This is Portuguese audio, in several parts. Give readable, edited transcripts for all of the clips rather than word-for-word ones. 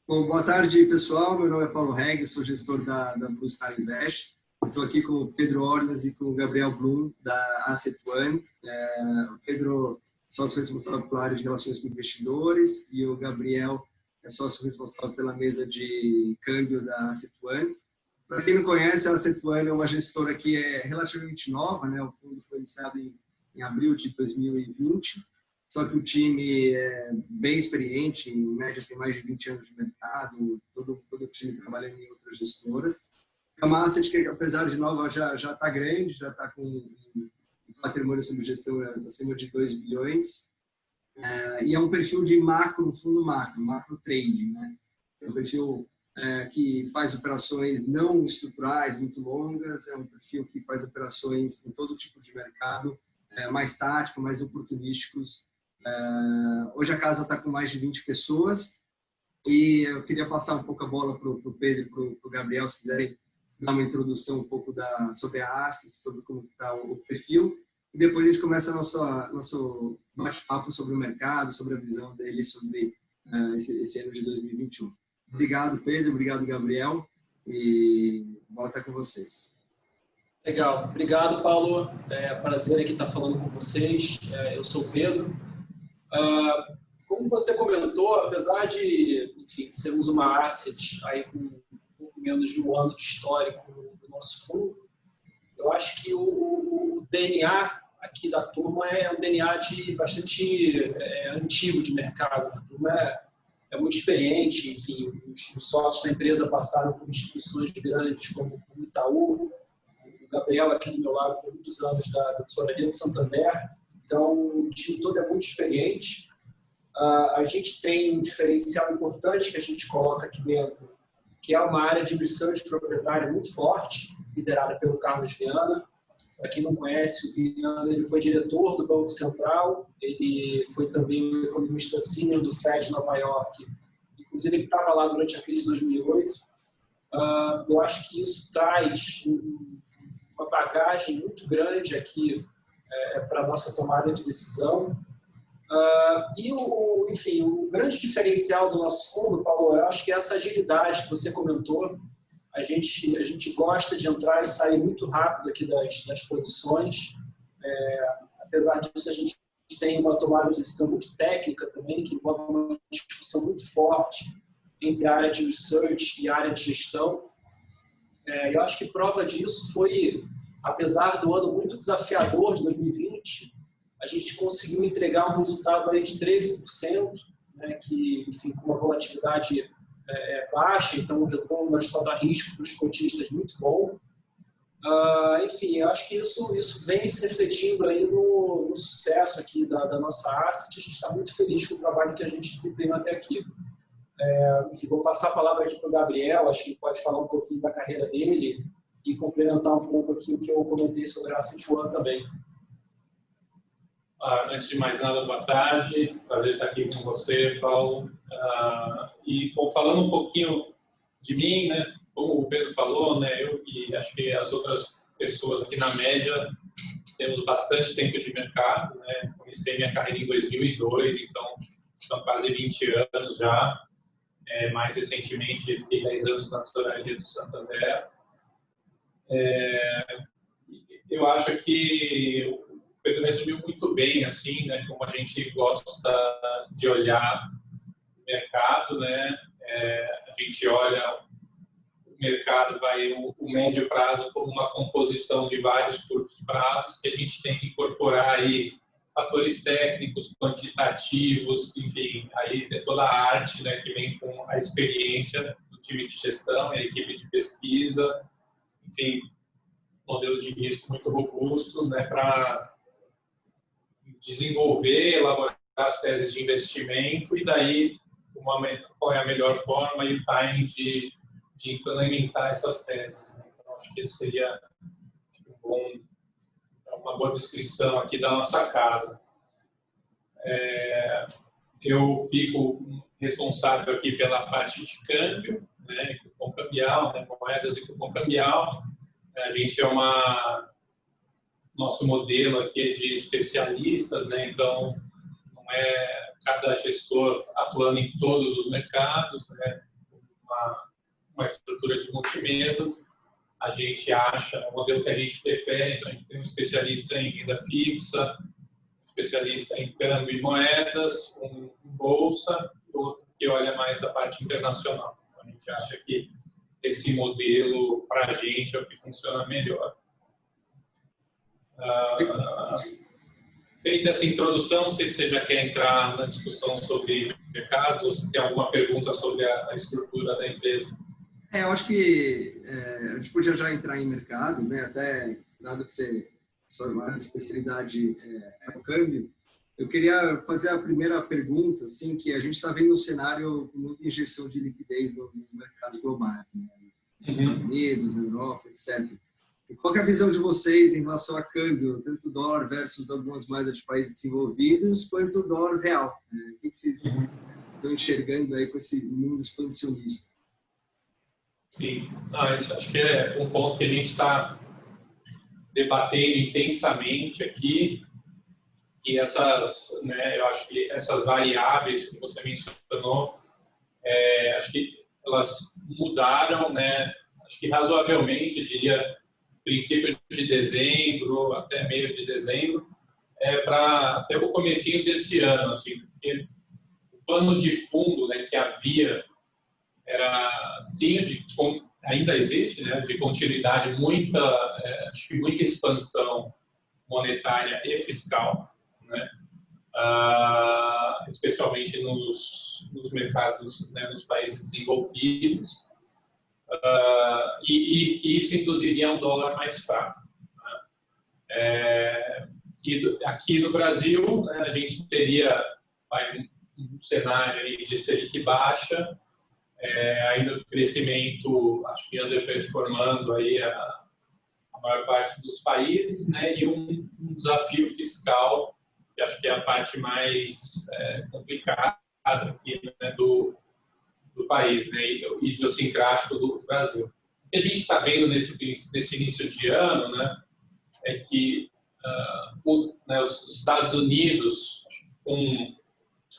Bom, boa tarde, pessoal. Meu nome é Paulo Reg, sou gestor da Blue Star Invest. Estou aqui com o Pedro Orlas e com o Gabriel Blum, da Asset One. O Pedro é sócio responsável pela área de relações com investidores e o Gabriel é sócio responsável pela mesa de câmbio da Asset One. Para quem não conhece, a Asset One é uma gestora que é relativamente nova, né? O fundo foi iniciado em abril de 2020. Só que o time é bem experiente, em média tem mais de 20 anos de mercado, todo o time trabalhando em outras gestoras. É uma asset que, apesar de nova, já está grande, já está com um patrimônio sob gestão acima de 2 bilhões. E é um perfil de macro, fundo macro trading, né? É um perfil que faz operações não estruturais, muito longas, é um perfil que faz operações em todo tipo de mercado, mais tático, mais oportunísticos. Hoje a casa está com mais de 20 pessoas e eu queria passar um pouco a bola para o Pedro e para o Gabriel, se quiserem dar uma introdução um pouco sobre a Asset, sobre como está o perfil, e depois a gente começa nosso bate-papo sobre o mercado, sobre a visão dele sobre esse ano de 2021. Obrigado, Pedro, obrigado, Gabriel, e volta com vocês. Legal, obrigado, Paulo. É um prazer aqui estar falando com vocês. Eu sou o Pedro. Como você comentou, apesar de, enfim, sermos uma asset aí com um pouco menos de um ano de histórico do nosso fundo, eu acho que o DNA aqui da turma é um DNA bastante antigo de mercado. A turma é muito experiente, enfim, os sócios da empresa passaram por instituições grandes como o Itaú. O Gabriel, aqui do meu lado, foi muitos anos da tesouraria do Santander. Então, o time todo é muito experiente. A gente tem um diferencial importante que a gente coloca aqui dentro, que é uma área de research proprietária muito forte, liderada pelo Carlos Viana. Para quem não conhece, o Viana ele foi diretor do Banco Central, ele foi também o economista sênior do Fed de Nova York. Inclusive, ele estava lá durante a crise de 2008. Eu acho que isso traz uma bagagem muito grande aqui para a nossa tomada de decisão. Enfim, o grande diferencial do nosso fundo, Paulo, eu acho que é essa agilidade que você comentou. A gente gosta de entrar e sair muito rápido aqui das posições. Apesar disso, a gente tem uma tomada de decisão muito técnica também, que envolve uma discussão muito forte entre a área de research e a área de gestão. Eu acho que prova disso foi, apesar do ano muito desafiador de 2020, a gente conseguiu entregar um resultado aí de 13%, né, que, enfim, com uma volatilidade baixa, então um retorno ajustado a risco para os cotistas muito bom. Enfim, eu acho que isso vem se refletindo aí no sucesso aqui da nossa asset. A gente está muito feliz com o trabalho que a gente desempenhou até aqui. Vou passar a palavra aqui para o Gabriel, acho que ele pode falar um pouquinho da carreira dele e complementar um pouco aqui o que eu comentei sobre a Asset One também. Antes de mais nada, boa tarde. Prazer estar aqui com você, Paulo. Falando um pouquinho de mim, né? Como o Pedro falou, né? Eu e acho que as outras pessoas aqui na média temos bastante tempo de mercado, né? Comecei minha carreira em 2002, então são quase 20 anos já. Mais recentemente, fiquei 10 anos na tesouraria do Santander. Eu acho que o Pedro resumiu muito bem, assim, né, como a gente gosta de olhar o mercado, né? A gente olha o mercado, o médio prazo como uma composição de vários curtos prazos que a gente tem que incorporar aí fatores técnicos, quantitativos, enfim, aí é toda a arte, né, que vem com a experiência do time de gestão e a equipe de pesquisa, enfim, modelos de risco muito robustos, né, para desenvolver, elaborar as teses de investimento e daí qual é a melhor forma e o timing de implementar essas teses. Então, acho que esse seria uma boa descrição aqui da nossa casa. Eu fico responsável aqui pela parte de câmbio, né, cupom cambial, né, moedas e cupom cambial. A gente nosso modelo aqui é de especialistas, né, então não é cada gestor atuando em todos os mercados, né? Uma estrutura de multimesas. A gente acha o modelo que a gente prefere, então a gente tem um especialista em renda fixa, um especialista em câmbio e moedas, um em bolsa, e outro que olha mais a parte internacional. Então, a gente acha que esse modelo, para a gente, é o que funciona melhor. Feita essa introdução, não sei se você já quer entrar na discussão sobre mercados ou se tem alguma pergunta sobre a estrutura da empresa. Eu acho que a gente podia já entrar em mercados, né? Até dado que sua especialidade é o câmbio, eu queria fazer a primeira pergunta, assim, que a gente está vendo um cenário com muita injeção de liquidez nos mercados globais, né? Nos Estados Unidos, na Europa, etc. E qual é a visão de vocês em relação a câmbio, tanto o dólar versus algumas moedas de países desenvolvidos, quanto o dólar real? O que vocês estão enxergando aí com esse mundo expansionista? Sim, isso acho que é um ponto que a gente está debatendo intensamente aqui, e essas, né, eu acho que essas variáveis que você mencionou, acho que elas mudaram, né, acho que razoavelmente, diria, princípio de dezembro até meio de dezembro, para até o comecinho desse ano, assim, porque o plano de fundo, né, que havia era sim, ainda existe, né, de continuidade, acho que muita expansão monetária e fiscal, né, especialmente nos mercados, né, nos países desenvolvidos, e que isso induziria um dólar mais fraco, né. E aqui no Brasil, né, a gente teria um cenário aí de Selic baixa, ainda do crescimento, acho que underperformando aí a maior parte dos países, né, e um desafio fiscal, que acho que é a parte mais complicada aqui, né, do país, né, e idiosincrático do Brasil. O que a gente está vendo nesse início de ano, né, é que os Estados Unidos, com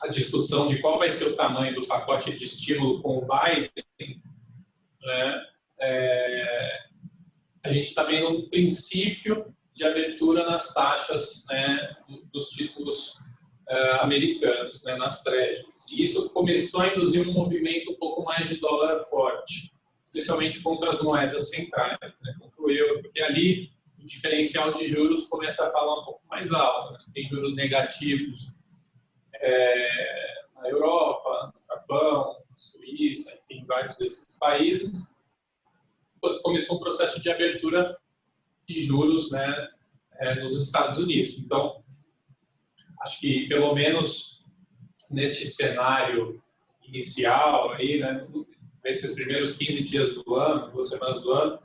a discussão de qual vai ser o tamanho do pacote de estímulo com o Biden, né, a gente está vendo um princípio de abertura nas taxas, né, dos títulos americanos, né, nas treasuries. E isso começou a induzir um movimento um pouco mais de dólar forte, especialmente contra as moedas centrais, né, contra o euro, porque ali o diferencial de juros começa a falar um pouco mais alto, né? Você tem juros negativos na Europa, no Japão, na Suíça, enfim, vários desses países. Começou um processo de abertura de juros, né, nos Estados Unidos. Então, acho que pelo menos neste cenário inicial, aí, né, nesses primeiros 15 dias do ano, 2 semanas do ano,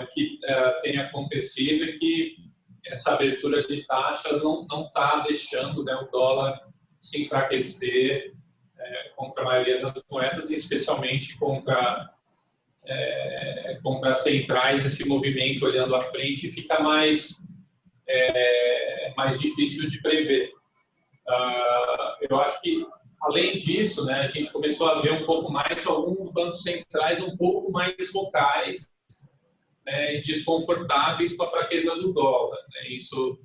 o que tem acontecido é que essa abertura de taxas não está deixando, né, o dólar se enfraquecer contra a maioria das moedas, e especialmente contra as centrais. Esse movimento olhando à frente fica mais difícil de prever. Eu acho que, além disso, né, a gente começou a ver um pouco mais alguns bancos centrais um pouco mais vocais, né, e desconfortáveis com a fraqueza do dólar, né. Isso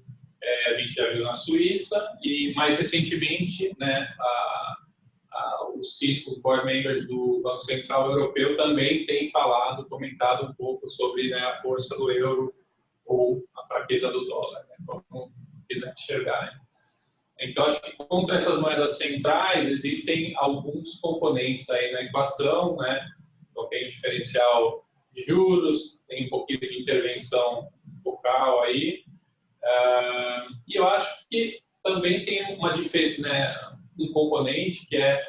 a gente já viu na Suíça, e mais recentemente, né, os board members do Banco Central Europeu também têm comentado um pouco sobre, né, a força do euro ou a fraqueza do dólar, né, como quiser enxergar, né. Então, acho que contra essas moedas centrais existem alguns componentes aí na equação, né. Então, tem o diferencial de juros, tem um pouquinho de intervenção local aí, e eu acho que também tem um componente que é,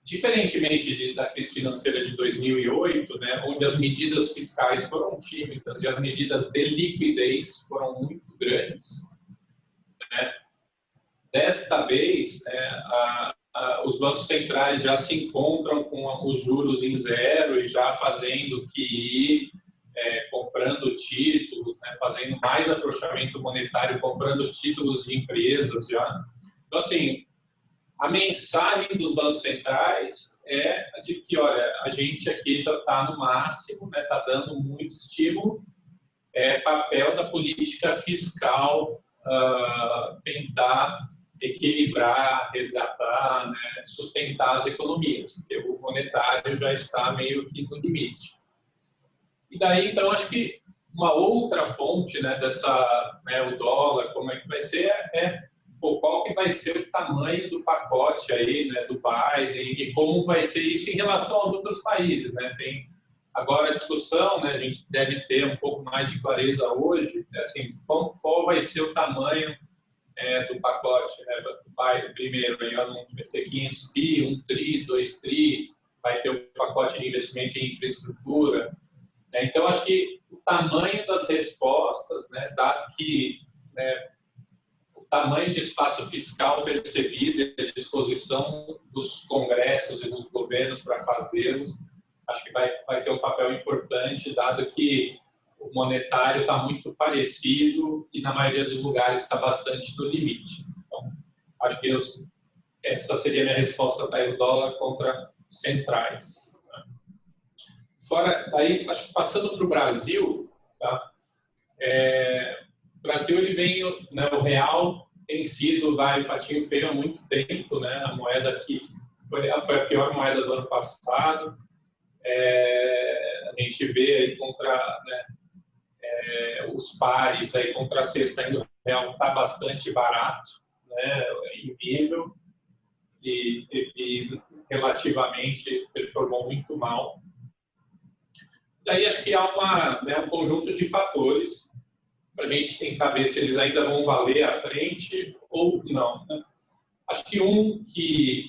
diferentemente da crise financeira de 2008, né, onde as medidas fiscais foram tímidas e as medidas de liquidez foram muito grandes, né, desta vez, os bancos centrais já se encontram com os juros em zero e já fazendo QI, comprando títulos, né, fazendo mais afrouxamento monetário, comprando títulos de empresas já. Então, assim, a mensagem dos bancos centrais é a de que, olha, a gente aqui já está no máximo, né, está dando muito estímulo, papel da política fiscal tentar equilibrar, resgatar, né, sustentar as economias, porque o monetário já está meio que no limite. E daí, então, acho que uma outra fonte, né, dessa, né, o dólar, como é que vai ser, qual que vai ser o tamanho do pacote aí, né, do Biden e como vai ser isso em relação aos outros países, né? Tem agora a discussão, né, a gente deve ter um pouco mais de clareza hoje, assim, qual vai ser o tamanho do pacote, né, do Biden primeiro, aí vai ser 500 bi, 1 tri, 2 tri, vai ter o pacote de investimento em infraestrutura, né? Então, acho que o tamanho das respostas, né, dado que, né, o tamanho de espaço fiscal percebido e a disposição dos congressos e dos governos para fazê-los, acho que vai ter um papel importante, dado que o monetário está muito parecido e, na maioria dos lugares, está bastante no limite. Então, acho que essa seria a minha resposta para o dólar contra centrais. Fora daí, acho que passando para o Brasil, tá? O Brasil, ele vem, né, o real tem sido patinho feio há muito tempo, né? A moeda que foi a pior moeda do ano passado. A gente vê aí contra, né, os pares aí contra a cesta ainda o real está bastante barato, né, em nível e relativamente performou muito mal. Daí acho que há um conjunto de fatores para a gente tentar ver se eles ainda vão valer à frente ou não, né? Acho que um que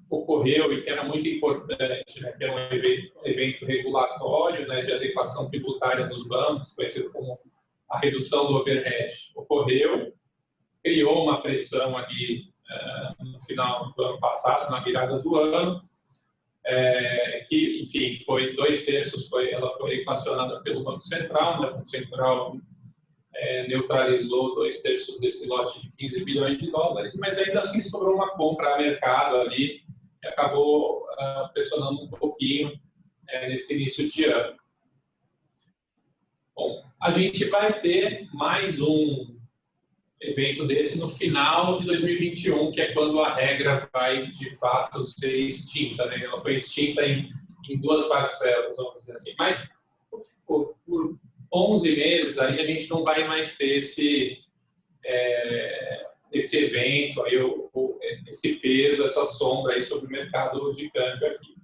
ocorreu e que era muito importante, né, que é um evento regulatório, né, de adequação tributária dos bancos, conhecido como a redução do overhead, ocorreu, criou uma pressão ali no final do ano passado, na virada do ano, que, enfim, foi 2/3, ela foi equacionada pelo Banco Central, né, o Banco Central neutralizou 2/3 desse lote de 15 bilhões de dólares, mas ainda assim sobrou uma compra a mercado ali, que acabou pressionando um pouquinho nesse início de ano. Bom, a gente vai ter mais um evento desse no final de 2021, que é quando a regra vai, de fato, ser extinta, né? Ela foi extinta em 2 parcelas, vamos dizer assim, mas por 11 meses aí a gente não vai mais ter esse evento, aí, esse peso, essa sombra aí sobre o mercado de câmbio aqui.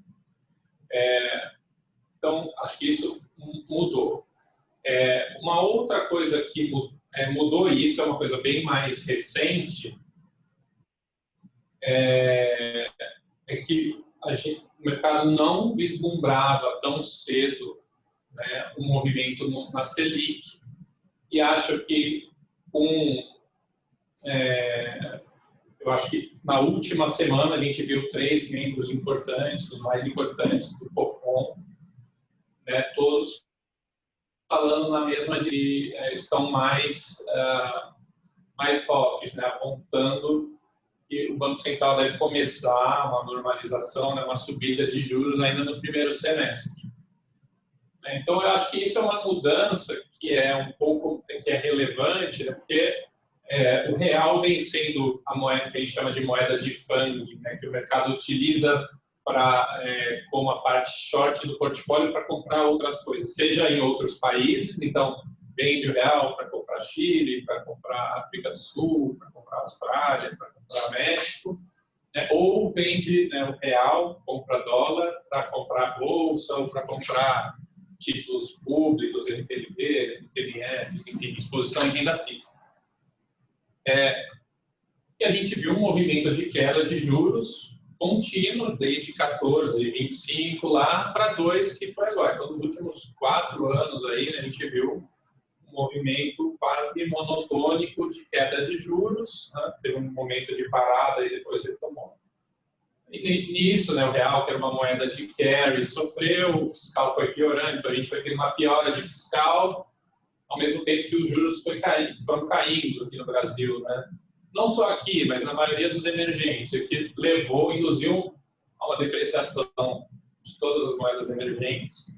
Então, acho que isso mudou. Uma outra coisa que mudou, e isso é uma coisa bem mais recente, é que o mercado não vislumbrava tão cedo, né, um movimento na Selic, e acho que eu acho que na última semana a gente viu 3 membros importantes, os mais importantes do Copom, né, todos falando na mesma de estão mais fortes, né, apontando que o Banco Central deve começar uma normalização, né, uma subida de juros ainda no primeiro semestre. Então, eu acho que isso é uma mudança que é relevante, né, porque o real vem sendo a moeda que a gente chama de moeda de funding, né, que o mercado utiliza como a parte short do portfólio para comprar outras coisas, seja em outros países, então vende o real para comprar Chile, para comprar África do Sul, para comprar Austrália, para comprar México, né, ou vende, né, o real, compra dólar para comprar bolsa ou para comprar títulos públicos, NTNB, NTNF, enfim, exposição em renda fixa. E a gente viu um movimento de queda de juros contínuo desde 14, 25 lá para 2, que foi agora. Então, nos últimos 4 anos aí, né, a gente viu um movimento quase monotônico de queda de juros, né? Teve um momento de parada e depois retomou. E nisso, né, o real, que era uma moeda de carry, sofreu, o fiscal foi piorando, então a gente foi tendo uma piora de fiscal, ao mesmo tempo que os juros foram caindo aqui no Brasil, né? não só aqui, mas na maioria dos emergentes, o que induziu a uma depreciação de todas as moedas emergentes,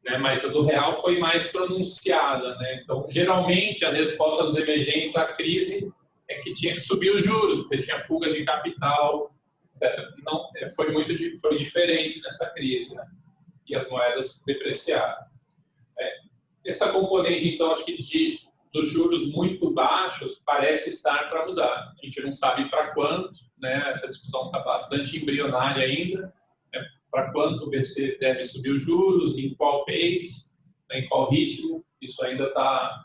né? Mas a do real foi mais pronunciada, né? Então, geralmente, a resposta dos emergentes à crise é que tinha que subir os juros, porque tinha fuga de capital, etc. Não, foi diferente nessa crise, né? E as moedas depreciaram. Essa componente, então, acho que dos juros muito baixos parece estar para mudar. A gente não sabe para quanto, né? Essa discussão está bastante embrionária ainda. Para quanto o BC deve subir os juros, em qual pace, né, em qual ritmo, isso ainda está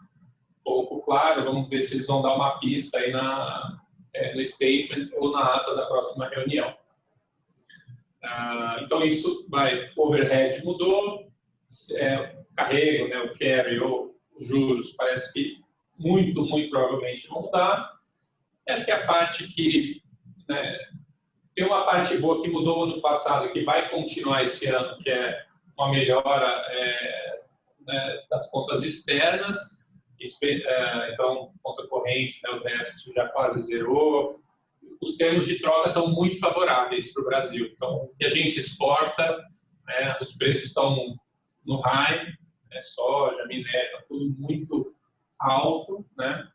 pouco claro. Vamos ver se eles vão dar uma pista aí no statement ou na ata da próxima reunião. Então, isso overhead mudou, carrego, né, o carry ou os juros, parece que muito provavelmente vão mudar. Acho que a parte que... né, tem uma parte boa que mudou ano passado, que vai continuar esse ano, que é uma melhora né, das contas externas. Então, conta corrente, né, o déficit já quase zerou. Os termos de troca estão muito favoráveis para o Brasil. Então, o que a gente exporta, né, os preços estão no high, né, soja, minério, está tudo muito alto, né?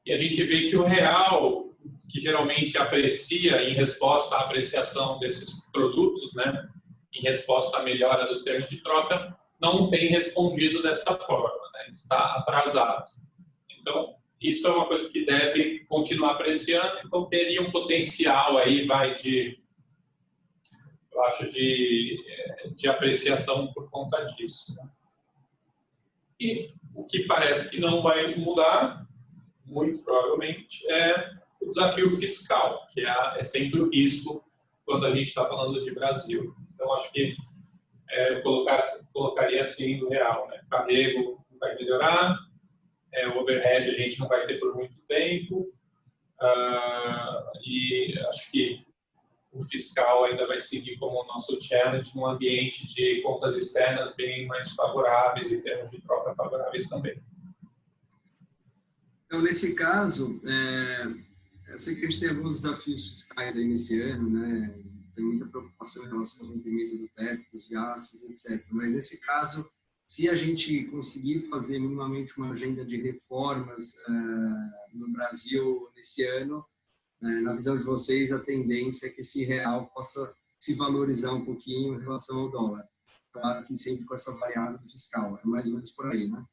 E a gente vê que o real, que geralmente aprecia em resposta à apreciação desses produtos, né, em resposta à melhora dos termos de troca, não tem respondido dessa forma, né, está atrasado. Então, isso é uma coisa que deve continuar apreciando, então teria um potencial aí, eu acho, de apreciação por conta disso. Né? E o que parece que não vai mudar, muito provavelmente, é o desafio fiscal, que é sempre o risco quando a gente está falando de Brasil. Então, acho que eu colocaria assim no real. Né? Carrego vai melhorar, o overhead a gente não vai ter por muito tempo, e acho que o fiscal ainda vai seguir como o nosso challenge num ambiente de contas externas bem mais favoráveis e termos de troca favoráveis também. Então, nesse caso, eu sei que a gente tem alguns desafios fiscais aí nesse ano, né? Tem muita preocupação em relação ao rompimento do teto, dos gastos, etc. Mas nesse caso, se a gente conseguir fazer minimamente uma agenda de reformas no Brasil nesse ano, na visão de vocês, a tendência é que esse real possa se valorizar um pouquinho em relação ao dólar. Claro que sempre com essa variável fiscal, é mais ou menos por aí, né?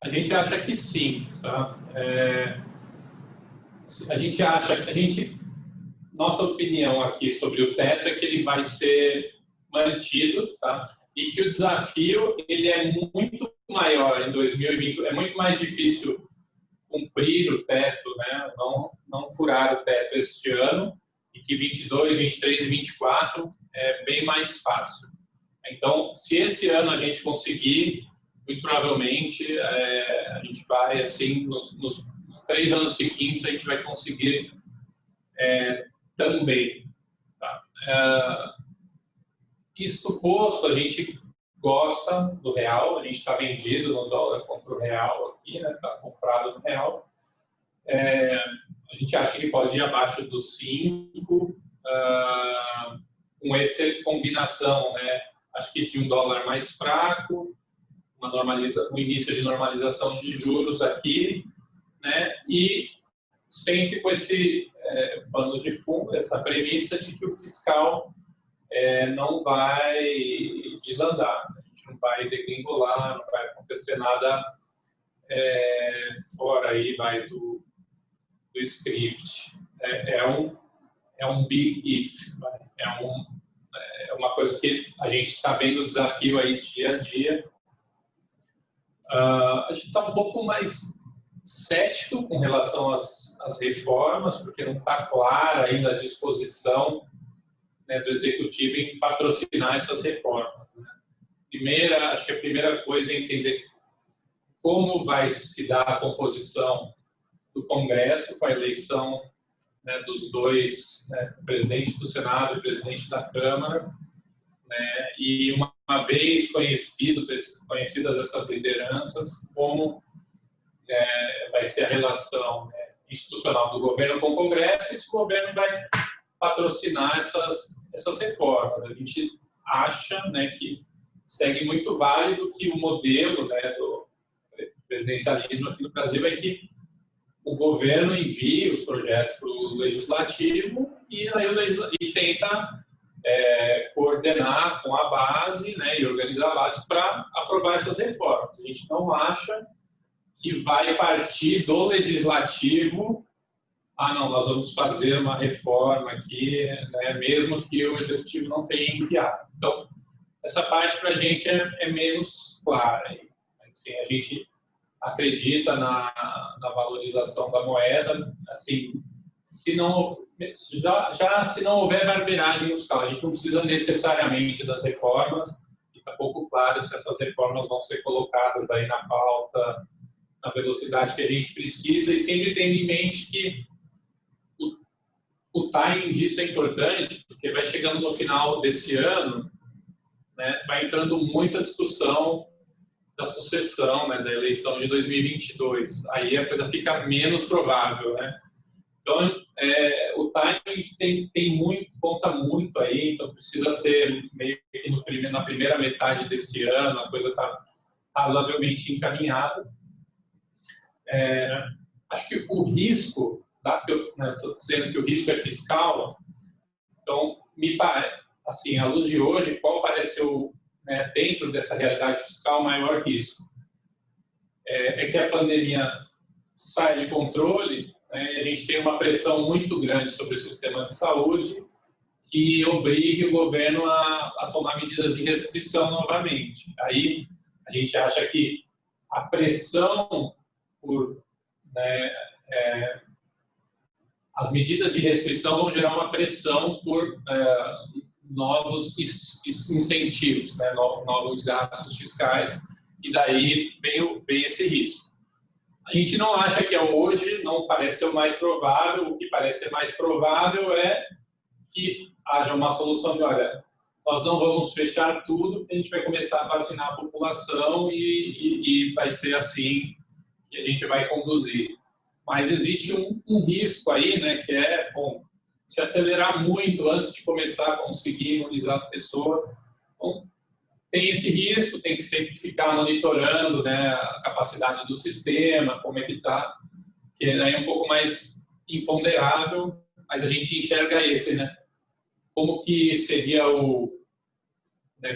A gente acha que sim, tá? Nossa opinião aqui sobre o teto é que ele vai ser mantido, tá? E que o desafio ele é muito maior em 2020, é muito mais difícil cumprir o teto, né? Não furar o teto este ano, e que 22, 23 e 24 é bem mais fácil. Então, se esse ano a gente conseguir, muito provavelmente a gente vai, assim, nos 3 anos seguintes, a gente vai conseguir também. Tá? Isso posto, a gente gosta do real, a gente está vendido no dólar contra o real aqui, né? Está comprado no real. A gente acha que pode ir abaixo dos 5, com essa combinação, né? Acho que de um dólar mais fraco, um início de normalização de juros aqui, né? E sempre com esse pano de fundo, essa premissa de que o fiscal não vai desandar, a gente não vai degringolar, não vai acontecer nada fora aí do script. É um big if, é uma coisa que a gente está vendo o desafio aí dia a dia. A gente está um pouco mais cético com relação às reformas, porque não está clara ainda a disposição, né, do executivo em patrocinar essas reformas. Né? Acho que a primeira coisa é entender como vai se dar a composição do Congresso com a eleição, né, dos dois, né, o presidente do Senado e o presidente da Câmara, né, e uma vez conhecidas essas lideranças, como vai ser a relação, né, institucional do governo com o Congresso, e esse governo vai patrocinar essas reformas. A gente acha, né, que segue muito válido que o modelo, né, do presidencialismo aqui no Brasil é que o governo envia os projetos para o legislativo e aí e tenta coordenar com a base, né, e organizar a base para aprovar essas reformas. A gente não acha que vai partir do legislativo, não, nós vamos fazer uma reforma aqui, né, mesmo que o executivo não tenha enviado. Então, essa parte para a gente é menos clara. Assim, a gente acredita na valorização da moeda, assim, se não houver barbeiragem fiscal, a gente não precisa necessariamente das reformas, e está pouco claro se essas reformas vão ser colocadas aí na pauta, na velocidade que a gente precisa, e sempre tendo em mente que o timing disso é importante, porque vai chegando no final desse ano, né, vai entrando muita discussão da sucessão, né, da eleição de 2022. Aí a coisa fica menos provável, né? Então, o timing conta muito aí, então precisa ser meio que na primeira metade desse ano, a coisa está razoavelmente encaminhada. Acho que o risco, dado que eu estou dizendo que o risco é fiscal, então, me parece, assim, à luz de hoje, qual parece dentro dessa realidade fiscal, o maior risco? É que a pandemia sai de controle, né, e a gente tem uma pressão muito grande sobre o sistema de saúde que obrigue o governo a tomar medidas de restrição novamente. Aí a gente acha que a pressão por... as medidas de restrição vão gerar uma pressão por novos incentivos, né, novos gastos fiscais, e daí vem esse risco. A gente não acha que hoje, não parece ser o mais provável. O que parece ser mais provável é que haja uma solução de, olha, nós não vamos fechar tudo, a gente vai começar a vacinar a população e vai ser assim que a gente vai conduzir. Mas existe um risco aí, né, que bom, se acelerar muito antes de começar a conseguir imunizar as pessoas. Bom, tem esse risco, tem que sempre ficar monitorando, né, a capacidade do sistema, como é que está, que aí é um pouco mais imponderável, mas a gente enxerga esse, né, como que seria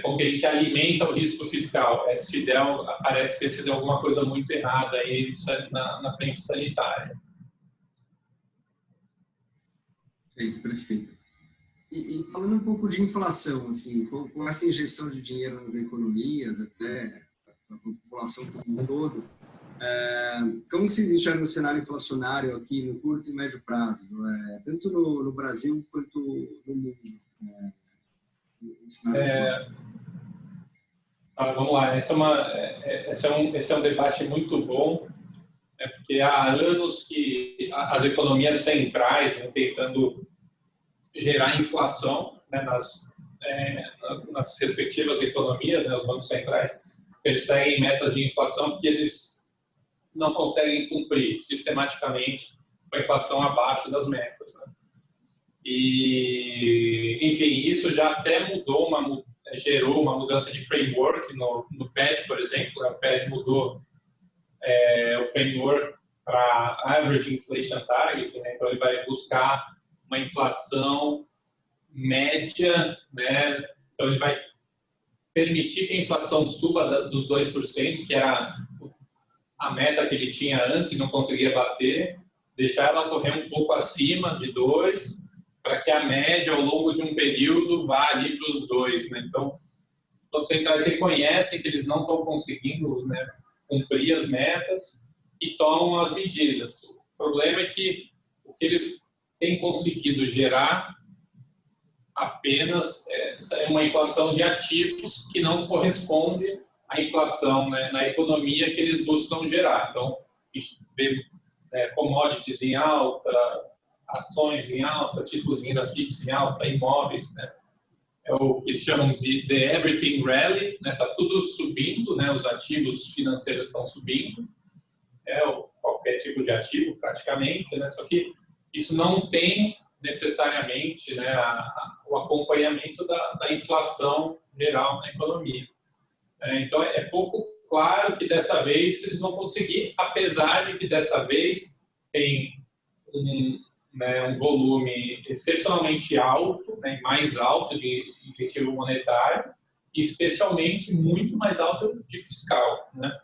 como que a gente alimenta o risco fiscal. Parece que se der alguma coisa muito errada aí na frente sanitária. Perfeito. E falando um pouco de inflação, assim, com essa injeção de dinheiro nas economias, até a população como um todo, como que se enxerga o cenário inflacionário aqui no curto e médio prazo, tanto no Brasil quanto no mundo? Vamos lá, esse é um debate muito bom, porque há anos que as economias centrais vão tentando gerar inflação, né, nas respectivas economias, né, os bancos centrais perseguem metas de inflação que eles não conseguem cumprir sistematicamente com a inflação abaixo das metas, né? E, enfim, isso já até gerou uma mudança de framework no Fed, por exemplo. A Fed mudou o framework para Average Inflation Target, né? Então ele vai buscar uma inflação média, né? Então ele vai permitir que a inflação suba dos 2%, que era a meta que ele tinha antes e não conseguia bater, deixar ela correr um pouco acima de 2%, para que a média ao longo de um período vá ali para os 2%, né? Então, os bancos centrais reconhecem que eles não estão conseguindo, né, cumprir as metas e tomam as medidas. O problema é que o que eles têm conseguido gerar apenas é uma inflação de ativos que não corresponde à inflação, né, na economia que eles buscam gerar. Então, a gente vê commodities em alta, ações em alta, títulos de renda fixa em alta, imóveis, né? É o que se chamam de The Everything Rally, né? Tá tudo subindo, né? Os ativos financeiros estão subindo. qualquer tipo de ativo, praticamente, né? Só que isso não tem necessariamente, né, o acompanhamento da inflação geral na economia. Então, é pouco claro que dessa vez eles vão conseguir, apesar de que dessa vez tem um volume excepcionalmente alto, né, mais alto de incentivo monetário, e especialmente muito mais alto de fiscal, né?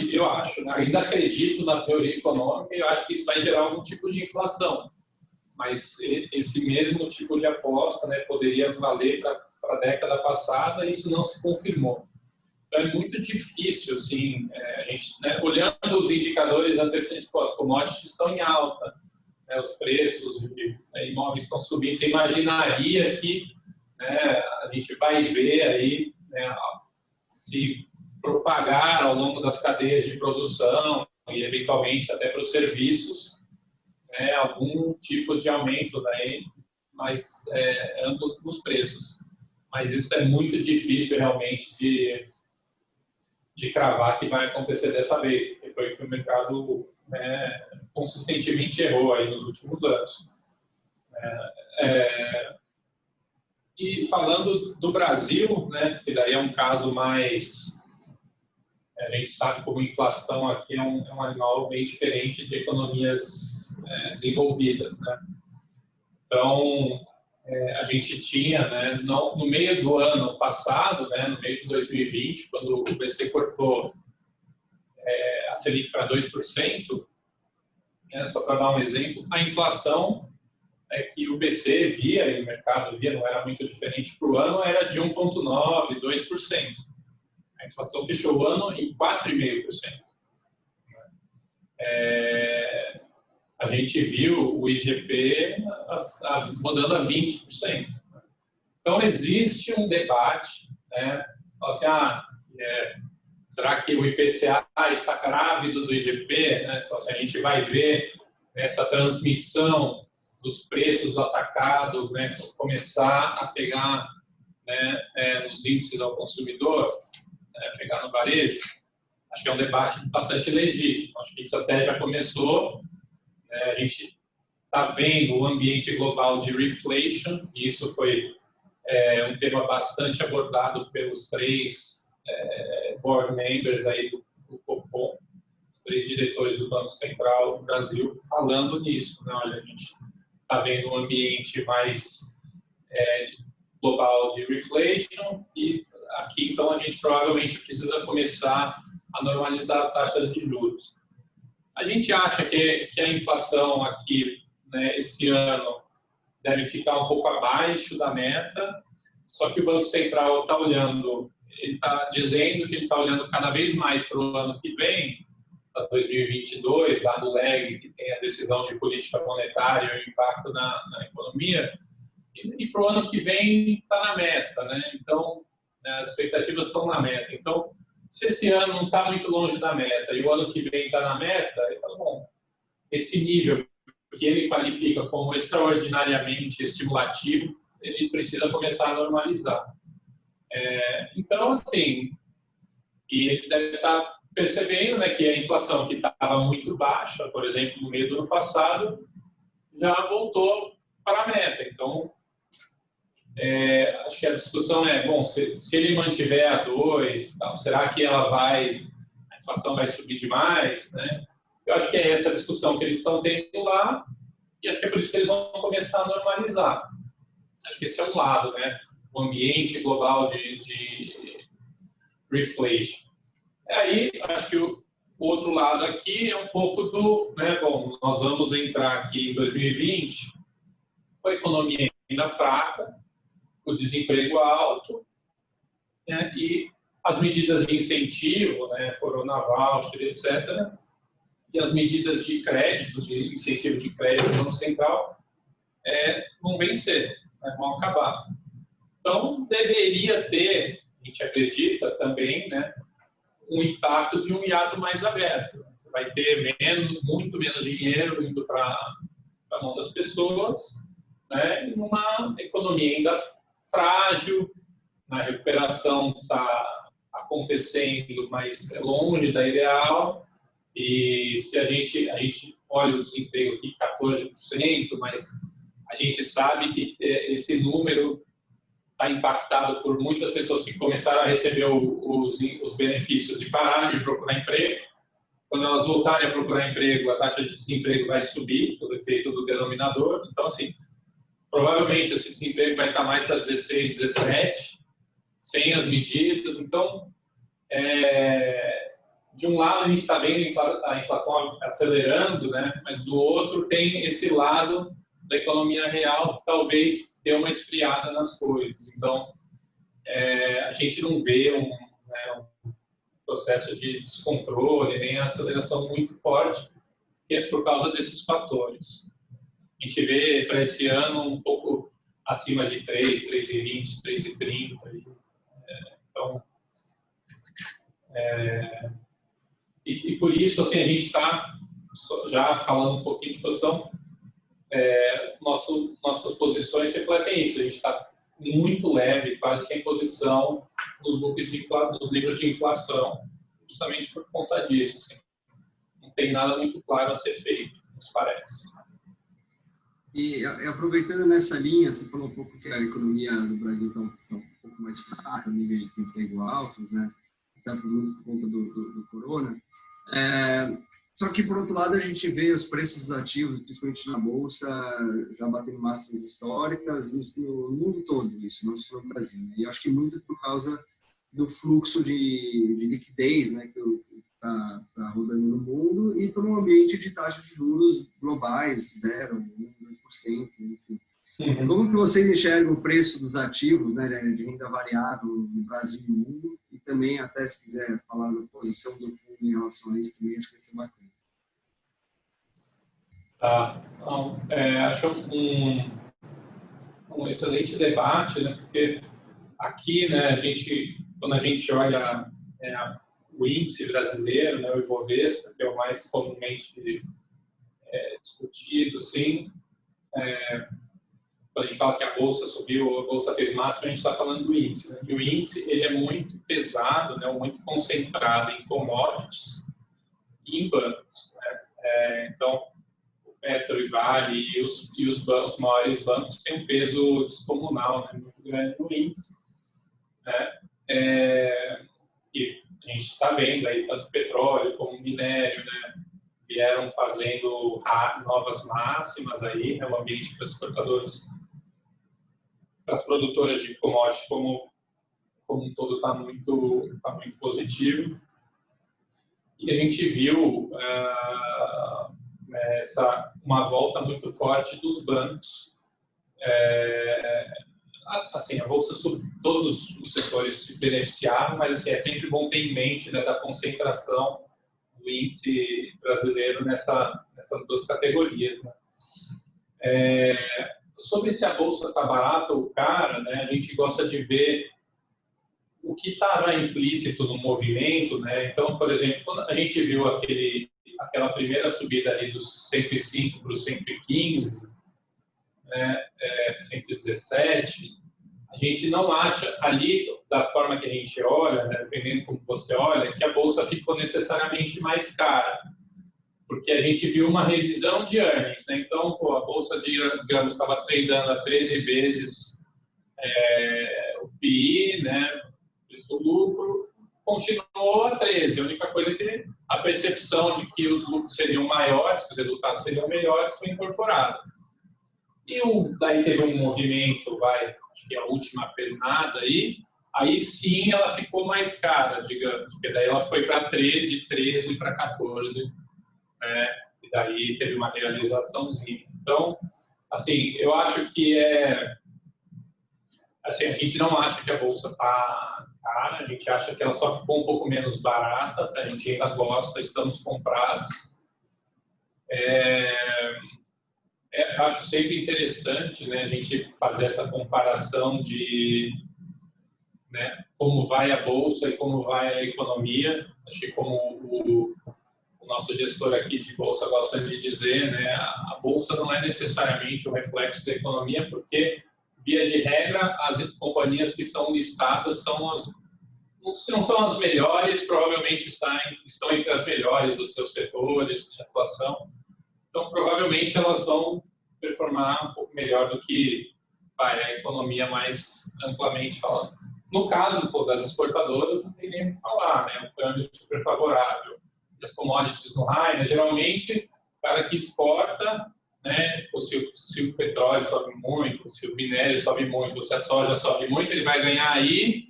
Eu acho, né, ainda acredito na teoria econômica e eu acho que isso vai gerar algum tipo de inflação, mas esse mesmo tipo de aposta, né, poderia valer para a década passada e isso não se confirmou. Então é muito difícil, assim, a gente, né, olhando os indicadores antecedentes, as commodities estão em alta, né, os preços de imóveis estão subindo, você imaginaria que, né, a gente vai ver aí, né, se propagar ao longo das cadeias de produção e eventualmente até para os serviços, né, algum tipo de aumento daí, mas amplo nos preços. Mas isso é muito difícil realmente de cravar que vai acontecer dessa vez, porque foi o que o mercado, né, consistentemente errou aí nos últimos anos. E falando do Brasil, né, que daí é um caso mais... A gente sabe como a inflação aqui é um animal bem diferente de economias desenvolvidas, né? Então, a gente tinha, né, no meio do ano passado, né, no meio de 2020, quando o BC cortou a Selic para 2%, né, só para dar um exemplo, a inflação que o BC via, e o mercado via, não era muito diferente para o ano, era de 1,9%, 2%. A inflação fechou o ano em 4,5%. A gente viu o IGP rodando a 20%. Então, existe um debate, né? Assim, será que o IPCA está grávido do IGP? Né? Então, assim, a gente vai ver essa transmissão dos preços do atacado, né, começar a pegar, né, nos índices ao consumidor, pegar no varejo. Acho que é um debate bastante legítimo. Acho que isso até já começou. A gente está vendo o ambiente global de reflation, e isso foi um tema bastante abordado pelos 3 board members aí do Copom, os 3 diretores do Banco Central do Brasil, falando nisso, né? Olha, a gente está vendo um ambiente mais global de reflation e aqui, então, a gente provavelmente precisa começar a normalizar as taxas de juros. A gente acha que a inflação aqui, né, esse ano, deve ficar um pouco abaixo da meta, só que o Banco Central está olhando, ele está dizendo que ele está olhando cada vez mais para o ano que vem, para 2022, lá no lag, que tem a decisão de política monetária e o impacto na economia, e para o ano que vem está na meta, né? Então, as expectativas estão na meta. Então, se esse ano não está muito longe da meta e o ano que vem está na meta, então, bom, esse nível que ele qualifica como extraordinariamente estimulativo, ele precisa começar a normalizar. Então, assim, e ele deve estar percebendo, né, que a inflação que estava muito baixa, por exemplo, no meio do ano passado, já voltou para a meta. Então, acho que a discussão bom, se ele mantiver a 2, tal, será que a inflação vai subir demais, né? Eu acho que é essa a discussão que eles estão tendo lá e acho que é por isso que eles vão começar a normalizar. Acho que esse é um lado, né? O ambiente global de reflation. Aí, acho que o outro lado aqui é um pouco do, né, bom, nós vamos entrar aqui em 2020 com a economia ainda fraca, o desemprego alto, né, e as medidas de incentivo, né, Corona Voucher, etc., e as medidas de crédito, de incentivo de crédito do Banco Central, vão vencer, né, vão acabar. Então, deveria ter, a gente acredita também, né, um impacto de um hiato mais aberto. Você vai ter muito menos dinheiro indo para a mão das pessoas, né, e uma economia ainda frágil, a recuperação está acontecendo, mas é longe da ideal. E se a gente olha o desemprego aqui, 14%, mas a gente sabe que esse número está impactado por muitas pessoas que começaram a receber os benefícios e pararam de procurar emprego. Quando elas voltarem a procurar emprego, a taxa de desemprego vai subir, pelo efeito do denominador. Então, assim, provavelmente esse desemprego vai estar mais para 16, 17, sem as medidas. Então, de um lado a gente está vendo a inflação acelerando, né? Mas do outro tem esse lado da economia real que talvez dê uma esfriada nas coisas. Então, a gente não vê um processo de descontrole, nem a aceleração muito forte, que é por causa desses fatores. A gente vê para esse ano um pouco acima de 3, 3,20, 3,30. Então, e por isso, assim, a gente está já falando um pouquinho de posição, nossas posições refletem isso. A gente está muito leve, quase sem posição nos livros de inflação, justamente por conta disso. Assim. Não tem nada muito claro a ser feito, nos parece. E aproveitando nessa linha, você falou um pouco que a economia no Brasil está um pouco mais fraca, níveis de desemprego altos, né? Está muito por conta do corona. Só que, por outro lado, a gente vê os preços dos ativos, principalmente na Bolsa, já batendo máximas históricas no mundo todo, isso, não só no Brasil. E acho que muito por causa do fluxo de liquidez, né, que está rodando no mundo, e por um ambiente de taxas de juros globais, 0, 1, 2%, enfim. Como que você enxerga o preço dos ativos, né, de renda variável no Brasil e no mundo? E também, até se quiser falar da posição do fundo em relação a isso, também acho que vai ser bacana. Tá. Então, acho um excelente debate, né, porque aqui, né, quando a gente olha o índice brasileiro, né, o Ibovespa, que é o mais comumente discutido, sim, quando a gente fala que a Bolsa subiu, a Bolsa fez máximo, a gente está falando do índice. Né? E o índice ele é muito pesado, né? Muito concentrado em commodities e em bancos. Né? Então, o Petro e Vale e os maiores bancos têm um peso descomunal, né? Muito grande no índice. Né? E a gente está vendo aí tanto petróleo como minério, né? Vieram fazendo novas máximas aí, né? O ambiente para os exportadores, para as produtoras de commodities como um todo está muito positivo. E a gente viu uma volta muito forte dos bancos. Assim, a Bolsa, todos os setores se beneficiaram, mas assim, é sempre bom ter em mente dessa concentração do índice brasileiro nessas duas categorias. Né? Sobre se a Bolsa está barata ou cara, né, a gente gosta de ver o que está já implícito no movimento. Né? Então, por exemplo, quando a gente viu aquela primeira subida ali dos 105 para os 115, né, 117, a gente não acha ali, da forma que a gente olha, né, dependendo como você olha, que a Bolsa ficou necessariamente mais cara. Porque a gente viu uma revisão de earnings, né? Então, a Bolsa, digamos, estava tradando a 13 vezes o PI, né? Preço-lucro, continuou a 13. A única coisa é que a percepção de que os lucros seriam maiores, que os resultados seriam melhores, foi incorporada. E daí teve um movimento, acho que a última pernada aí sim ela ficou mais cara, digamos, porque daí ela foi de 13 para 14, e daí teve uma realizaçãozinha. Então, assim, eu acho que assim, a gente não acha que a Bolsa está cara, a gente acha que ela só ficou um pouco menos barata, a gente ainda gosta, estamos comprados. Eu acho sempre interessante, né, a gente fazer essa comparação de, né, como vai a Bolsa e como vai a economia. Acho que como o nosso gestor aqui de Bolsa gosta de dizer, né, a Bolsa não é necessariamente o reflexo da economia, porque, via de regra, as companhias que são listadas são as se não são as melhores, provavelmente estão entre as melhores dos seus setores de atuação. Então, provavelmente, elas vão performar um pouco melhor do que a economia mais amplamente falando. No caso das exportadoras, não tem nem o que falar, né? Um câmbio super favorável. As commodities no high, né? Geralmente, o cara que exporta, né? Se o petróleo sobe muito, se o minério sobe muito, se a soja sobe muito, ele vai ganhar aí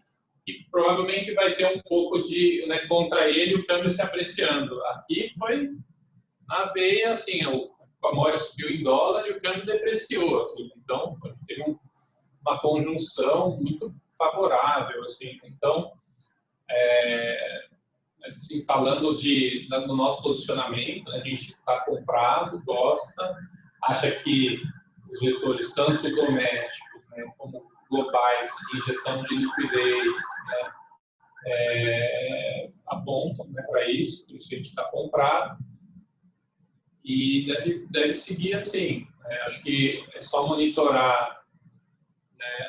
e provavelmente vai ter um pouco de, né, contra ele o câmbio se apreciando. Aqui foi na veia, assim, o commodity subiu em dólar e o câmbio depreciou, assim. Então, teve uma conjunção muito favorável, assim. Então, assim, falando no nosso posicionamento, a gente está comprado, gosta, acha que os vetores, tanto domésticos, né, como globais, de injeção de liquidez, né, apontam, né, para isso, por isso que a gente está comprado. E deve seguir assim. Né? Acho que é só monitorar, né,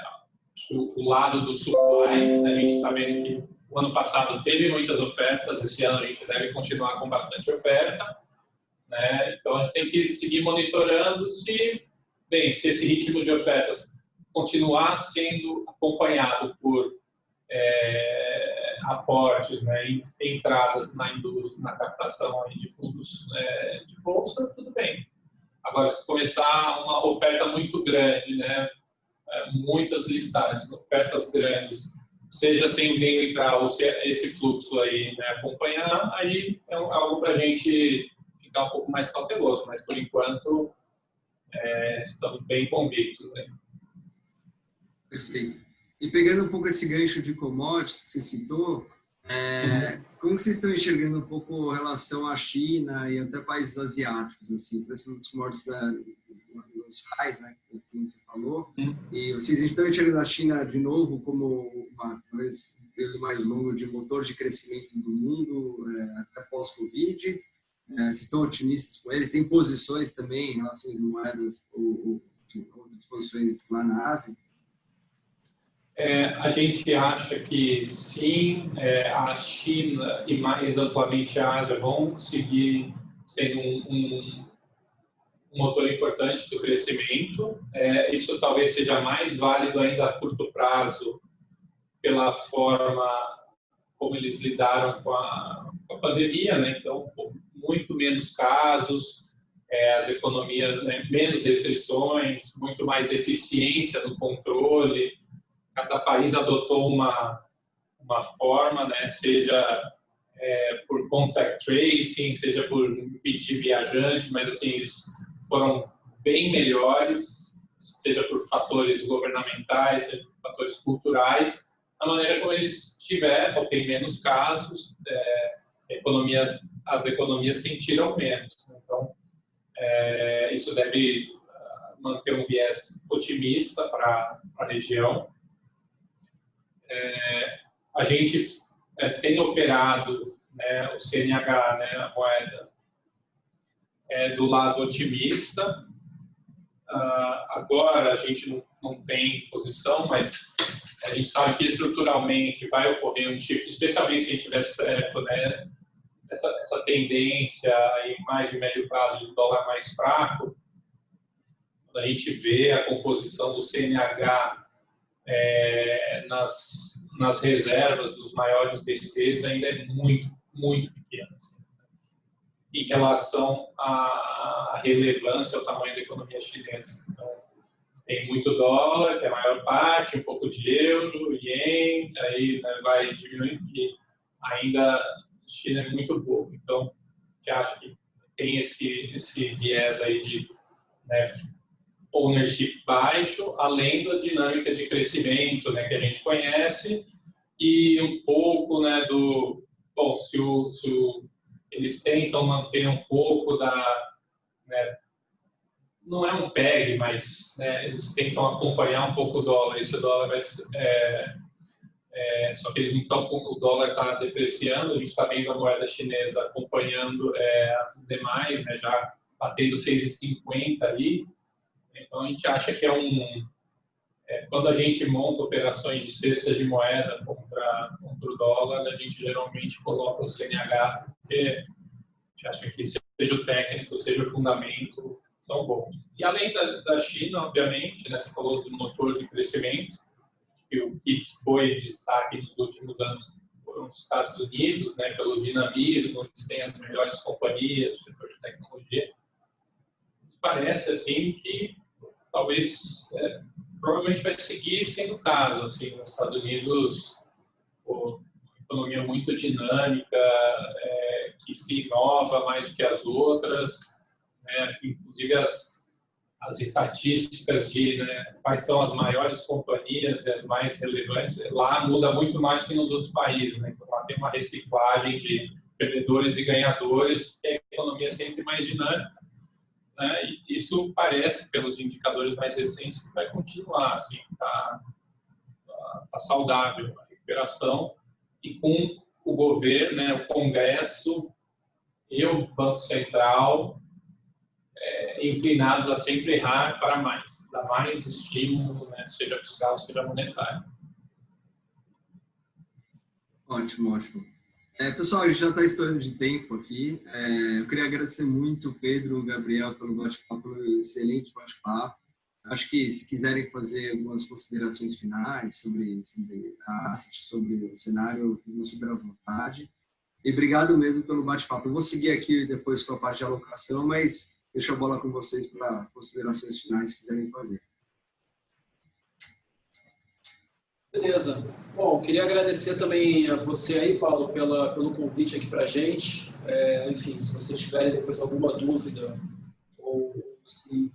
o lado do supply. A gente está vendo que o ano passado teve muitas ofertas, esse ano a gente deve continuar com bastante oferta. Né? Então, a gente tem que seguir monitorando se esse ritmo de ofertas continuar sendo acompanhado por aportes, né, entradas na indústria, na captação aí de fundos de bolsa, tudo bem. Agora, se começar uma oferta muito grande, né, muitas listagens, ofertas grandes, seja sem o bem entrar ou se esse fluxo aí, né, acompanhar, aí é algo para a gente ficar um pouco mais cauteloso, mas por enquanto estamos bem convictos. Né? Perfeito. E pegando um pouco esse gancho de commodities que você citou, como que vocês estão enxergando um pouco a relação à China e até países asiáticos, assim, preços dos commodities nos reais, né, como você falou, e vocês estão enxergando a China de novo como talvez um período mais longo de motor de crescimento do mundo, até pós-Covid? Vocês estão otimistas com eles? Tem posições também em relação às moedas ou outras posições lá na Ásia? A gente acha que sim, a China e mais amplamente a Ásia vão seguir sendo um motor importante do crescimento. Isso talvez seja mais válido ainda a curto prazo pela forma como eles lidaram com a pandemia, né? Então, muito menos casos, as economias, né, menos restrições, muito mais eficiência no controle. Cada país adotou uma forma, né, seja por contact tracing, seja por impedir viajante, mas assim, eles foram bem melhores, seja por fatores governamentais, seja por fatores culturais, a maneira como eles tiveram, ou tem menos casos, as economias sentiram menos. Então, isso deve manter um viés otimista para a região. A gente tem operado, né, o CNH, né, a moeda, do lado otimista. Agora a gente não tem posição, mas a gente sabe que estruturalmente vai ocorrer um shift, especialmente se a gente tiver certo, né, essa tendência aí mais de médio prazo de dólar mais fraco. Quando a gente vê a composição do CNH nas reservas dos maiores BCs ainda é muito, muito pequena. Assim, em relação à relevância, ao tamanho da economia chinesa. Então, tem muito dólar, que é a maior parte, um pouco de euro, ien, aí, né, vai diminuindo, e ainda a China é muito pouco. Então, a gente acha que tem esse viés aí de, né, ownership baixo, além da dinâmica de crescimento, né, que a gente conhece, e um pouco, né, se eles tentam manter um pouco né, não é um PEG, mas, né, eles tentam acompanhar um pouco o dólar, esse dólar vai só que eles não estão, o dólar está depreciando, a gente está vendo a moeda chinesa acompanhando as demais, né, já batendo 6,50 ali. Então, a gente acha que Quando a gente monta operações de cesta de moeda contra o dólar, a gente geralmente coloca o CNH, porque a gente acha que seja o técnico, seja o fundamento, são bons. E além da China, obviamente, né, você falou do motor de crescimento, que o que foi destaque nos últimos anos foram os Estados Unidos, né, pelo dinamismo, eles têm as melhores companhias, o setor de tecnologia. Parece assim que talvez provavelmente vai seguir sendo o caso. Assim, nos Estados Unidos, uma economia muito dinâmica, que se inova mais do que as outras. Né? Acho que, inclusive, as estatísticas de, né, quais são as maiores companhias e as mais relevantes, lá muda muito mais que nos outros países. Né? Então, lá tem uma reciclagem de perdedores e ganhadores, porque a economia é sempre mais dinâmica. Né? E isso parece, pelos indicadores mais recentes, que vai continuar, assim, tá saudável a recuperação, e com o governo, né, o Congresso e o Banco Central inclinados a sempre errar para mais, dar mais estímulo, né, seja fiscal, seja monetário. Ótimo, ótimo. Pessoal, a gente já está estourando de tempo aqui. Eu queria agradecer muito o Pedro e o Gabriel pelo bate-papo, pelo excelente bate-papo. Acho que se quiserem fazer algumas considerações finais sobre a asset, sobre o cenário, fiquem super à vontade. E obrigado mesmo pelo bate-papo. Eu vou seguir aqui depois com a parte de alocação, mas deixo a bola com vocês para considerações finais, se quiserem fazer. Beleza. Bom, queria agradecer também a você aí, Paulo, pelo convite aqui para a gente. Enfim, se vocês tiverem depois alguma dúvida ou se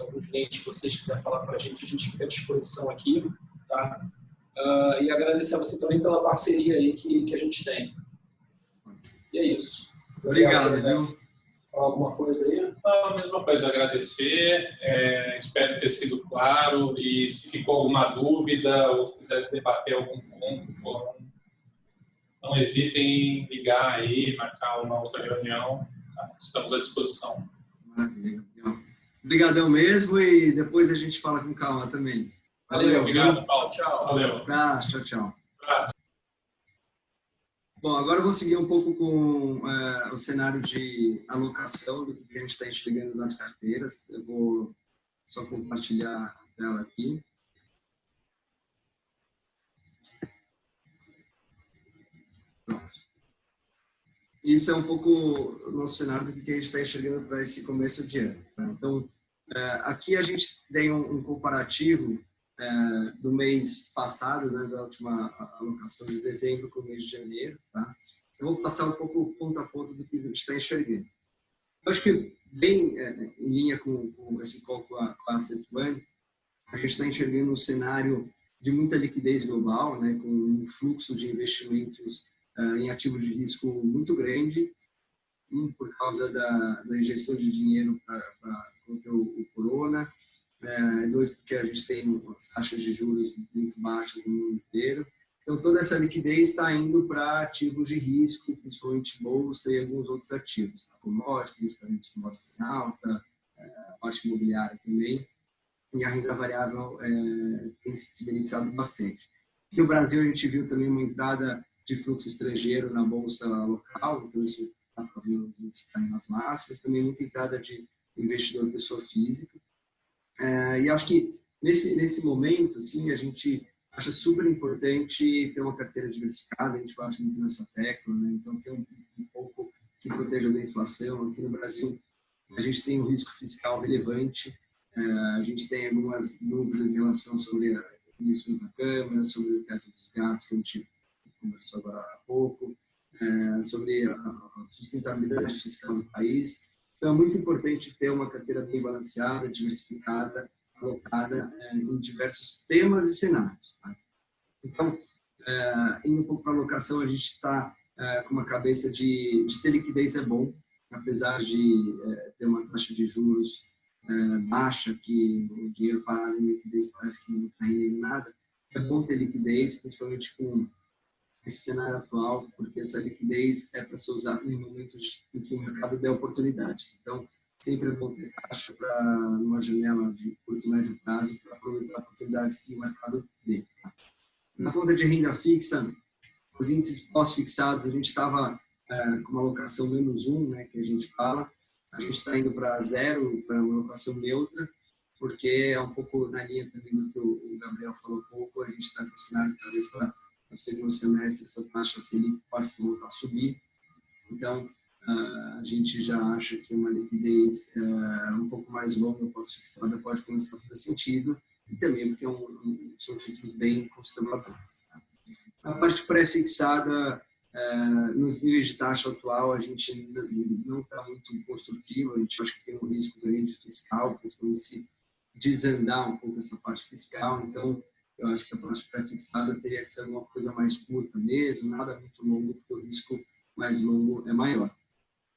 algum cliente de vocês quiser falar para a gente fica à disposição aqui. Tá? E agradecer a você também pela parceria aí que a gente tem. E é isso. Obrigado, viu? Falar alguma coisa aí? A mesma coisa, agradecer, espero ter sido claro, e se ficou alguma dúvida ou quiser debater algum ponto, não hesitem em ligar aí, marcar uma outra reunião, tá? Estamos à disposição. Maravilha. Obrigadão mesmo, e depois a gente fala com calma também. Valeu, obrigado, Paulo. Tchau. Valeu. Abraço, tchau, tchau. Abraço. Bom, agora eu vou seguir um pouco com o cenário de alocação do que a gente está enxergando nas carteiras. Eu vou só compartilhar a tela aqui. Pronto. Isso é um pouco o nosso cenário do que a gente está enxergando para esse começo de ano. Tá? Então, aqui a gente tem um comparativo do mês passado, né, da última alocação de dezembro com o mês de janeiro. Tá? Eu vou passar um pouco ponto a ponto do que a gente está enxergando. Eu acho que, bem em linha com esse call com a Asset One, a gente está enxergando um cenário de muita liquidez global, né, com um fluxo de investimentos em ativos de risco muito grande, por causa da injeção de dinheiro contra o corona, dois, porque a gente tem taxas de juros muito baixas no mundo inteiro. Então, toda essa liquidez está indo para ativos de risco, principalmente bolsa e alguns outros ativos, tá? Commodities, commodities em alta, a parte imobiliária também, e a renda variável tem se beneficiado bastante. Aqui no Brasil, a gente viu também uma entrada de fluxo estrangeiro na bolsa local, então isso está fazendo os índices estarem nas máximas, também muita entrada de investidor pessoa física. E acho que nesse momento, assim, a gente acha super importante ter uma carteira diversificada, a gente bate muito nessa tecla, né? Então ter um pouco que proteja da inflação. Aqui no Brasil, a gente tem um risco fiscal relevante, a gente tem algumas dúvidas em relação sobre riscos na Câmara, sobre o teto dos gastos, que a gente conversou agora há pouco, sobre a sustentabilidade fiscal do país. Então, é muito importante ter uma carteira bem balanceada, diversificada, alocada em diversos temas e cenários. Tá? Então, indo um pouco para a alocação, a gente está com uma cabeça de ter liquidez é bom, apesar de ter uma taxa de juros baixa, que o dinheiro parado em liquidez parece que não está rendendo nada. É bom ter liquidez, principalmente com esse cenário atual, porque essa liquidez é para ser usada em momentos em que o mercado der oportunidades. Então, sempre é bom ter caixa para uma janela de curto e médio prazo para aproveitar oportunidades que o mercado dê. Na conta de renda fixa, os índices pós-fixados, a gente estava com uma alocação -1, né, que a gente fala. A gente está indo para 0, para uma alocação neutra, porque é um pouco na linha também do que o Gabriel falou um pouco. A gente está com o cenário, talvez, para o segundo semestre, essa taxa Selic possa voltar a subir. Então, a gente já acha que uma liquidez um pouco mais longa, pós-fixada, pode começar a fazer sentido, e também porque são títulos bem conservadores. Tá? A parte pré-fixada, nos níveis de taxa atual, a gente não está muito construtivo, a gente acha que tem um risco grande fiscal, principalmente se desandar um pouco essa parte fiscal, então eu acho que a parte pré-fixada teria que ser alguma coisa mais curta mesmo, nada muito longo, porque o risco mais longo é maior.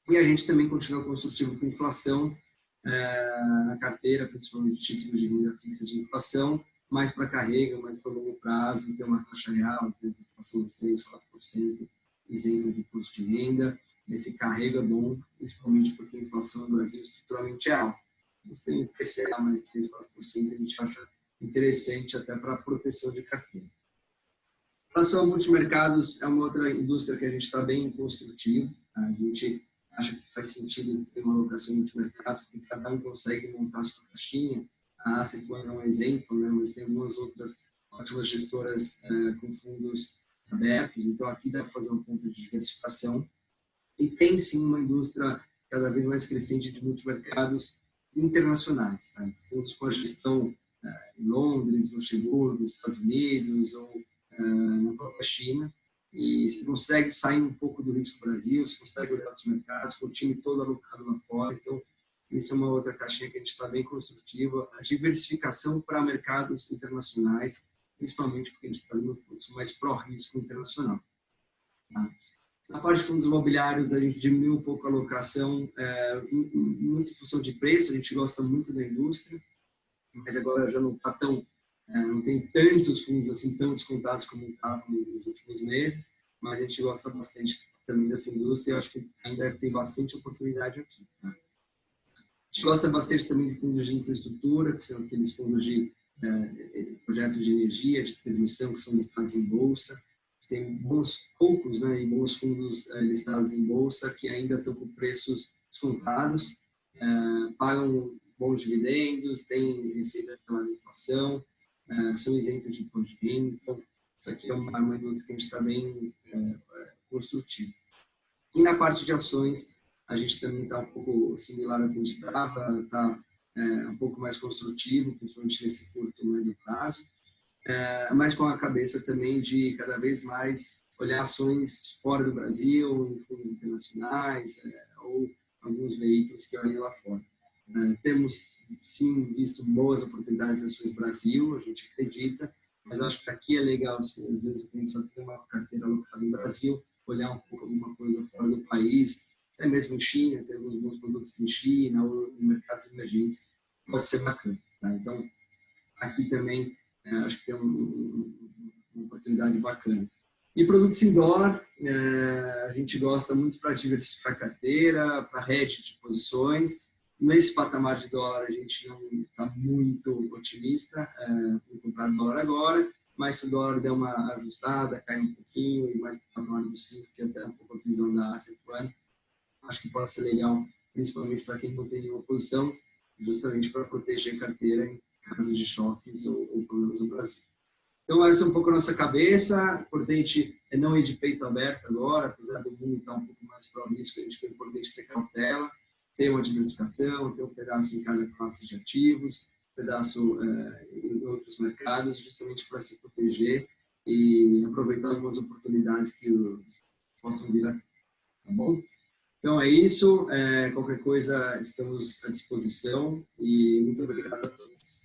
E a gente também continua construtivo com inflação na carteira, principalmente títulos de renda fixa de inflação, mais para carrega, mais para longo prazo, tem uma taxa real, às vezes inflação de 3%, 4%, isento de custo de renda. Esse carrega bom, principalmente porque a inflação no Brasil estruturalmente é alta. Você tem IPCA mais 3%, 4%, a gente acha interessante até para proteção de carteira. Em relação a multimercados, é uma outra indústria que a gente está bem construtivo. A gente acha que faz sentido ter uma alocação em multimercado, porque cada um consegue montar a sua caixinha. A Asset One é um exemplo, né? Mas tem algumas outras ótimas gestoras com fundos abertos, então aqui dá para fazer um ponto de diversificação. E tem sim uma indústria cada vez mais crescente de multimercados internacionais, tá? Fundos com a gestão em Londres, Luxemburgo, Estados Unidos ou na própria China, e se consegue sair um pouco do risco Brasil, se consegue olhar os mercados, com o time todo alocado lá fora. Então, isso é uma outra caixinha que a gente está bem construtiva, a diversificação para mercados internacionais, principalmente porque a gente está no fluxo mais pró-risco internacional. Tá? Na parte de fundos imobiliários, a gente diminuiu um pouco a alocação, muito em função de preço, a gente gosta muito da indústria, mas agora já não está tão, não tem tantos fundos assim tão descontados como estava nos últimos meses, mas a gente gosta bastante também dessa indústria e eu acho que ainda tem bastante oportunidade aqui. Tá? A gente gosta bastante também de fundos de infraestrutura, que são aqueles fundos de projetos de energia, de transmissão, que são listados em bolsa. Tem poucos, né, e bons fundos listados em bolsa que ainda estão com preços descontados, pagam bons dividendos, têm receita pela inflação, são isentos de imposto de renda. Então, isso aqui é uma indústria que a gente está bem construtivo. E na parte de ações, a gente também está um pouco similar ao que a gente estava, está um pouco mais construtivo, principalmente nesse curto e médio prazo, mas com a cabeça também de cada vez mais olhar ações fora do Brasil, em fundos internacionais, ou alguns veículos que olhem lá fora. Temos, sim, visto boas oportunidades de ações Brasil, a gente acredita, mas acho que aqui é legal, assim, às vezes a gente só tem uma carteira alocada no Brasil, olhar um pouco alguma coisa fora do país, até mesmo em China, ter alguns bons produtos em China ou em mercados emergentes, pode ser bacana. Tá? Então, aqui também acho que tem uma oportunidade bacana. E produtos em dólar, a gente gosta muito para diversificar a carteira, para hedge de posições. Nesse patamar de dólar, a gente não está muito otimista em comprar dólar agora, mas se o dólar der uma ajustada, cai um pouquinho, e mais para o patamar do 5, que é até um pouco a visão da Asset One, acho que pode ser legal, principalmente para quem não tem nenhuma posição, justamente para proteger a carteira em caso de choques ou problemas no Brasil. Então, essa é um pouco a nossa cabeça. O importante é não ir de peito aberto agora, apesar do mundo estar um pouco mais pró-risco, a gente que é importante ter cautela, ter uma diversificação, ter um pedaço em cada classe de ativos, um pedaço em outros mercados, justamente para se proteger e aproveitar algumas oportunidades que possam vir aqui. Tá bom? Então é isso, qualquer coisa estamos à disposição e muito obrigado a todos.